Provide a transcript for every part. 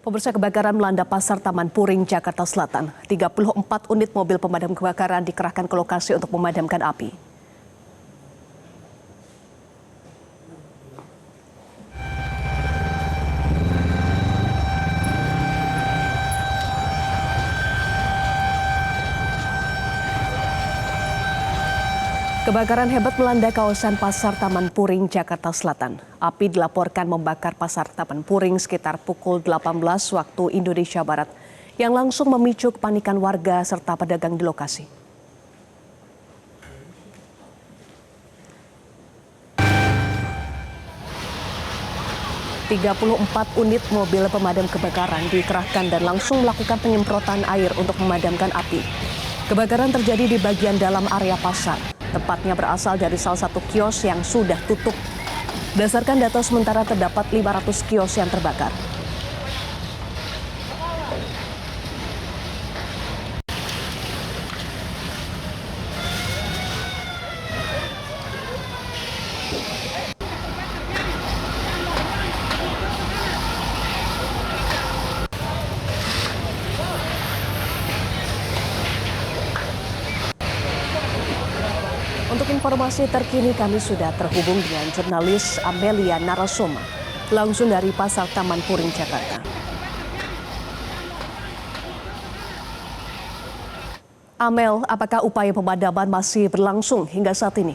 Pemirsa, kebakaran melanda Pasar Taman Puring, Jakarta Selatan. 34 unit mobil pemadam kebakaran dikerahkan ke lokasi untuk memadamkan api. Kebakaran hebat melanda kawasan Pasar Taman Puring, Jakarta Selatan. Api dilaporkan membakar Pasar Taman Puring sekitar pukul 18 waktu Indonesia Barat, yang langsung memicu kepanikan warga serta pedagang di lokasi. ...34 unit mobil pemadam kebakaran dikerahkan dan langsung melakukan penyemprotan air untuk memadamkan api. Kebakaran terjadi di bagian dalam area pasar. Tepatnya berasal dari salah satu kios yang sudah tutup. Berdasarkan data sementara terdapat 500 kios yang terbakar. Untuk informasi terkini kami sudah terhubung dengan jurnalis Amelia Narasoma, langsung dari Pasar Taman Puring, Jakarta. Amel, apakah upaya pemadaman masih berlangsung hingga saat ini?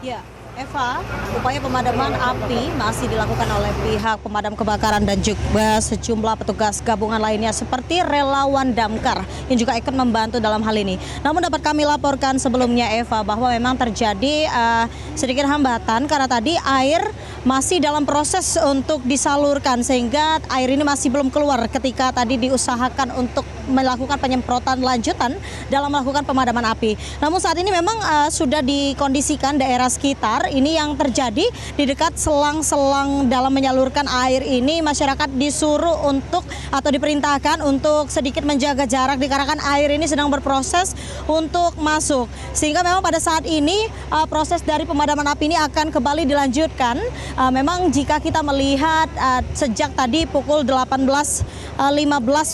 Ya, Eva, upaya pemadaman api masih dilakukan oleh pihak pemadam kebakaran dan juga sejumlah petugas gabungan lainnya seperti relawan damkar yang juga ikut membantu dalam hal ini. Namun dapat kami laporkan sebelumnya, Eva, bahwa memang terjadi sedikit hambatan karena tadi air masih dalam proses untuk disalurkan sehingga air ini masih belum keluar ketika tadi diusahakan untuk melakukan penyemprotan lanjutan dalam melakukan pemadaman api. Namun saat ini memang sudah dikondisikan daerah sekitar ini yang terjadi di dekat selang-selang dalam menyalurkan air ini, masyarakat disuruh untuk atau diperintahkan untuk sedikit menjaga jarak dikarenakan air ini sedang berproses untuk masuk. Sehingga memang pada saat ini proses dari pemadaman api ini akan kembali dilanjutkan. Memang jika kita melihat sejak tadi pukul 18.15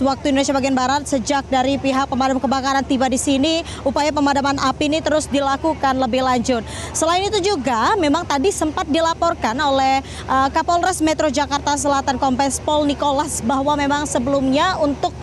waktu Indonesia bagian Barat, sejak dari pihak pemadam kebakaran tiba di sini, upaya pemadaman api ini terus dilakukan lebih lanjut. Selain itu juga memang tadi sempat dilaporkan oleh Kapolres Metro Jakarta Selatan Kombes Pol Nicholas bahwa memang sebelumnya untuk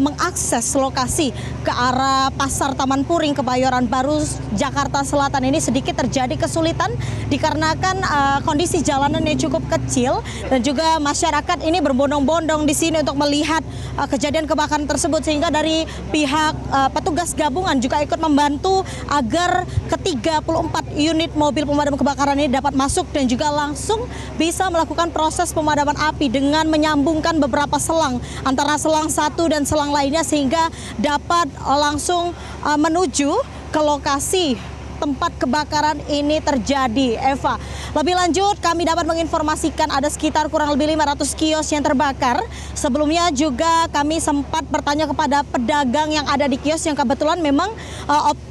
mengakses lokasi ke arah Pasar Taman Puring Kebayoran Baru Jakarta Selatan ini sedikit terjadi kesulitan dikarenakan kondisi jalanan yang cukup kecil dan juga masyarakat ini berbondong-bondong di sini untuk melihat kejadian kebakaran tersebut, sehingga dari pihak petugas gabungan juga ikut membantu agar ke-34 unit mobil pemadam kebakaran ini dapat masuk dan juga langsung bisa melakukan proses pemadaman api dengan menyambungkan beberapa selang antara selang satu dan selang lainnya sehingga dapat langsung menuju ke lokasi tempat kebakaran ini terjadi, Eva. Lebih lanjut, kami dapat menginformasikan ada sekitar kurang lebih 500 kios yang terbakar. Sebelumnya juga kami sempat bertanya kepada pedagang yang ada di kios yang kebetulan memang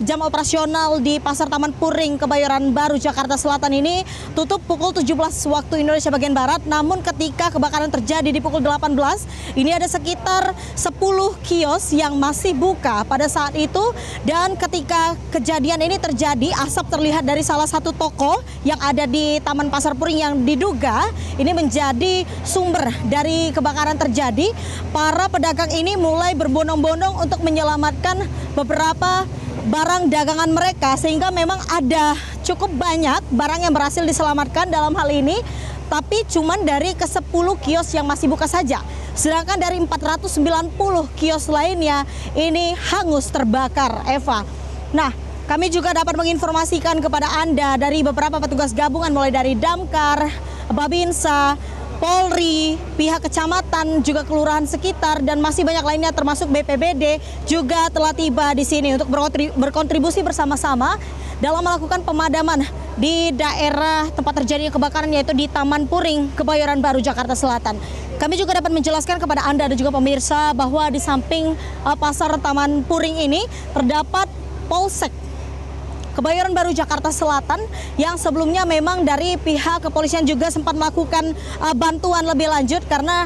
jam operasional di Pasar Taman Puring Kebayoran Baru Jakarta Selatan ini tutup pukul 17 waktu Indonesia bagian Barat. Namun ketika kebakaran terjadi di pukul 18, ini ada sekitar 10 kios yang masih buka pada saat itu, dan ketika kejadian ini terjadi, asap terlihat dari salah satu toko yang ada di Taman Pasar Puring yang diduga ini menjadi sumber dari kebakaran terjadi. Para pedagang ini mulai berbondong-bondong untuk menyelamatkan beberapa barang dagangan mereka, sehingga memang ada cukup banyak barang yang berhasil diselamatkan dalam hal ini, tapi cuman dari ke-10 kios yang masih buka saja. Sedangkan dari 490 kios lainnya ini hangus terbakar, Eva. Nah, kami juga dapat menginformasikan kepada Anda dari beberapa petugas gabungan mulai dari Damkar, Babinsa, Polri, pihak kecamatan, juga kelurahan sekitar, dan masih banyak lainnya termasuk BPBD juga telah tiba di sini untuk berkontribusi bersama-sama dalam melakukan pemadaman di daerah tempat terjadinya kebakaran, yaitu di Taman Puring Kebayoran Baru Jakarta Selatan. Kami juga dapat menjelaskan kepada Anda dan juga pemirsa bahwa di samping Pasar Taman Puring ini terdapat Polsek Kebayoran Baru, Jakarta Selatan, yang sebelumnya memang dari pihak kepolisian juga sempat melakukan bantuan lebih lanjut karena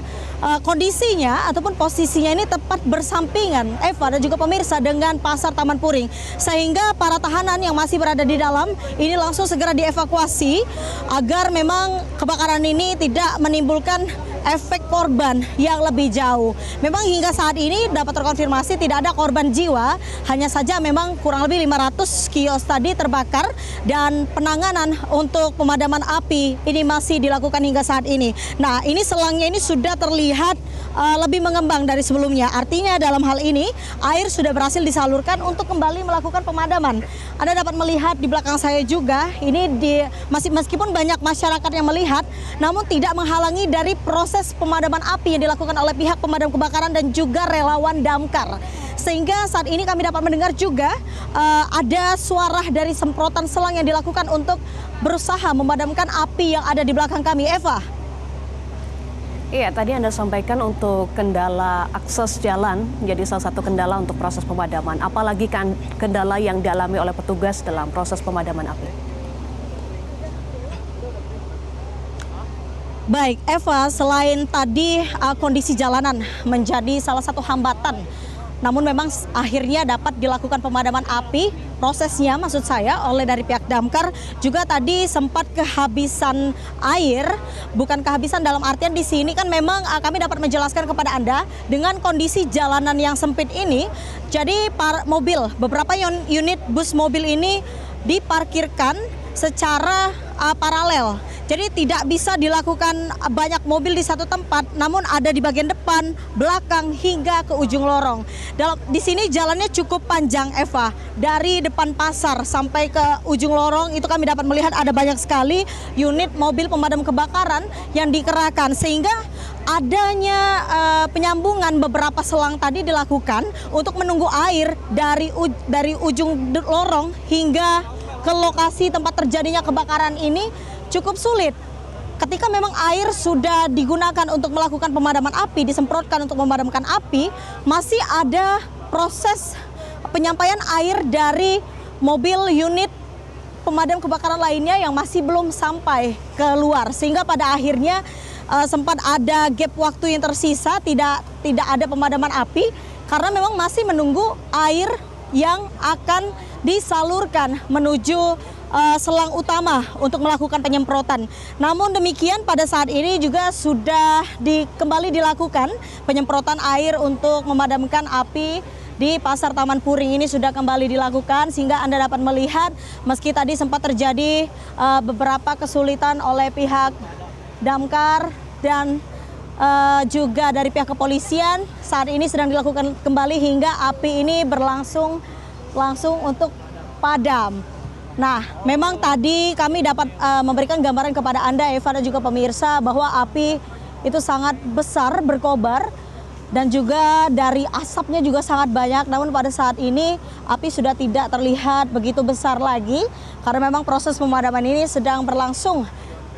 kondisinya ataupun posisinya ini tepat bersampingan, Eva dan juga pemirsa, dengan Pasar Taman Puring. Sehingga para tahanan yang masih berada di dalam ini langsung segera dievakuasi agar memang kebakaran ini tidak menimbulkan efek korban yang lebih jauh. Memang hingga saat ini dapat terkonfirmasi tidak ada korban jiwa, hanya saja memang kurang lebih 500 kios tadi terbakar dan penanganan untuk pemadaman api ini masih dilakukan hingga saat ini. Nah, ini selangnya ini sudah terlihat lebih mengembang dari sebelumnya. Artinya dalam hal ini air sudah berhasil disalurkan untuk kembali melakukan pemadaman. Anda dapat melihat di belakang saya juga, ini meskipun banyak masyarakat yang melihat, namun tidak menghalangi dari proses pemadaman api yang dilakukan oleh pihak pemadam kebakaran dan juga relawan damkar. Sehingga saat ini kami dapat mendengar juga ada suara dari semprotan selang yang dilakukan untuk berusaha memadamkan api yang ada di belakang kami, Eva. Iya, tadi Anda sampaikan untuk kendala akses jalan menjadi salah satu kendala untuk proses pemadaman. Apalagi kan kendala yang dialami oleh petugas dalam proses pemadaman api. Baik, Eva, selain tadi kondisi jalanan menjadi salah satu hambatan, namun memang akhirnya dapat dilakukan pemadaman api, prosesnya maksud saya oleh dari pihak damkar juga tadi sempat kehabisan air, bukan kehabisan dalam artian di sini kan memang kami dapat menjelaskan kepada Anda dengan kondisi jalanan yang sempit ini, jadi beberapa unit bus mobil ini diparkirkan secara paralel. Jadi tidak bisa dilakukan banyak mobil di satu tempat, namun ada di bagian depan, belakang hingga ke ujung lorong. Di sini jalannya cukup panjang, Eva. Dari depan pasar sampai ke ujung lorong itu kami dapat melihat ada banyak sekali unit mobil pemadam kebakaran yang dikerahkan, sehingga adanya penyambungan beberapa selang tadi dilakukan untuk menunggu air dari ujung lorong hingga ke lokasi tempat terjadinya kebakaran ini cukup sulit. Ketika memang air sudah digunakan untuk melakukan pemadaman api, disemprotkan untuk memadamkan api, masih ada proses penyampaian air dari mobil unit pemadam kebakaran lainnya yang masih belum sampai keluar. Sehingga pada akhirnya sempat ada gap waktu yang tersisa, tidak ada pemadaman api karena memang masih menunggu air yang akan disalurkan menuju selang utama untuk melakukan penyemprotan. Namun demikian pada saat ini juga sudah kembali dilakukan penyemprotan air untuk memadamkan api di Pasar Taman Puring ini sudah kembali dilakukan, sehingga Anda dapat melihat meski tadi sempat terjadi beberapa kesulitan oleh pihak damkar dan juga dari pihak kepolisian, saat ini sedang dilakukan kembali hingga api ini berlangsung untuk padam. Nah, memang tadi kami dapat memberikan gambaran kepada Anda, Eva dan juga pemirsa, bahwa api itu sangat besar berkobar dan juga dari asapnya juga sangat banyak. Namun pada saat ini api sudah tidak terlihat begitu besar lagi karena memang proses pemadaman ini sedang berlangsung.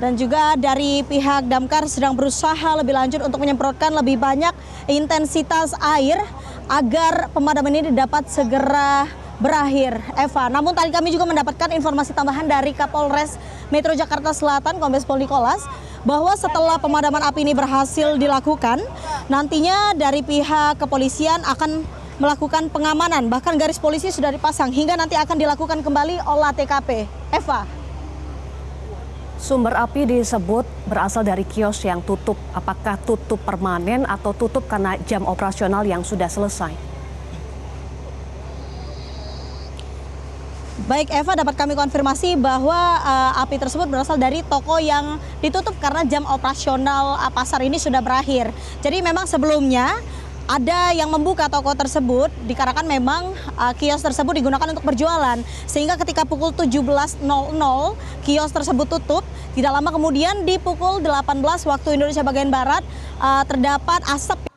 Dan juga dari pihak damkar sedang berusaha lebih lanjut untuk menyemprotkan lebih banyak intensitas air agar pemadaman ini dapat segera berakhir, Eva. Namun tadi kami juga mendapatkan informasi tambahan dari Kapolres Metro Jakarta Selatan, Kombes Pol Nikolas, bahwa setelah pemadaman api ini berhasil dilakukan, nantinya dari pihak kepolisian akan melakukan pengamanan, bahkan garis polisi sudah dipasang hingga nanti akan dilakukan kembali olah TKP. Eva. Sumber api disebut berasal dari kios yang tutup. Apakah tutup permanen atau tutup karena jam operasional yang sudah selesai? Baik, Eva, dapat kami konfirmasi bahwa api tersebut berasal dari toko yang ditutup karena jam operasional pasar ini sudah berakhir. Jadi memang sebelumnya ada yang membuka toko tersebut dikarenakan memang kios tersebut digunakan untuk berjualan. Sehingga ketika pukul 17.00 kios tersebut tutup, tidak lama kemudian di pukul 18 waktu Indonesia bagian Barat terdapat asap.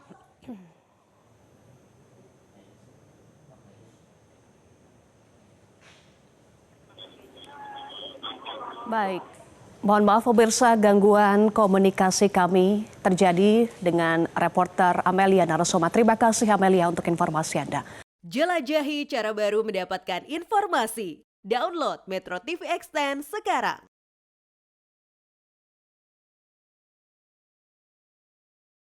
Baik, mohon maaf pemirsa, gangguan komunikasi kami terjadi dengan reporter Amelia Narasoma. Terima kasih Amelia untuk informasi Anda. Jelajahi cara baru mendapatkan informasi. Download Metro TV Extend sekarang.